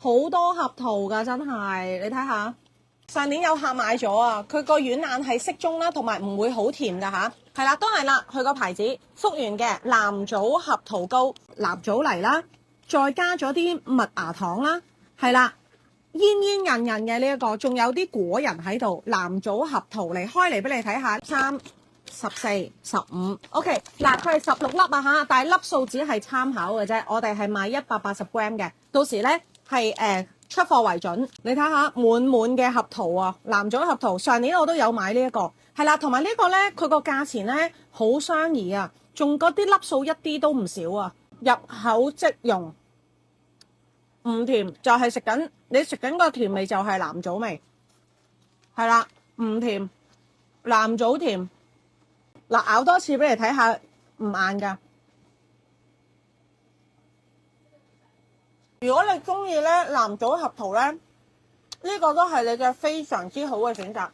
好多合桃㗎，真係你睇下。上年有客買咗啊，佢個軟硬係適中啦，同埋唔會好甜㗎吓。係啦，都係啦，佢個牌子福源嘅藍棗合桃糕，臘棗泥啦，再加咗啲麥芽糖啦，係啦，煙煙韌韌嘅呢一個，仲有啲果仁喺度，藍棗合桃嚟開嚟俾你睇下，3、14、15 ，OK， 嗱佢係16粒啊嚇，但係粒數只係參考嘅啫，我哋係賣180 gram 嘅，到時咧係出貨為準，你睇下滿滿嘅合桃啊，藍棗合桃，上年我都有買呢一個，係啦，同埋呢個咧佢個價錢咧好相宜啊，仲嗰啲粒數一啲都唔少啊，入口即溶，唔甜，就係食緊你食緊個甜味就係藍棗味，係啦，唔甜，藍棗甜，嗱咬多次俾你睇下，唔硬㗎。如果你中意咧藍棗合桃咧，呢個都係你嘅非常之好嘅選擇。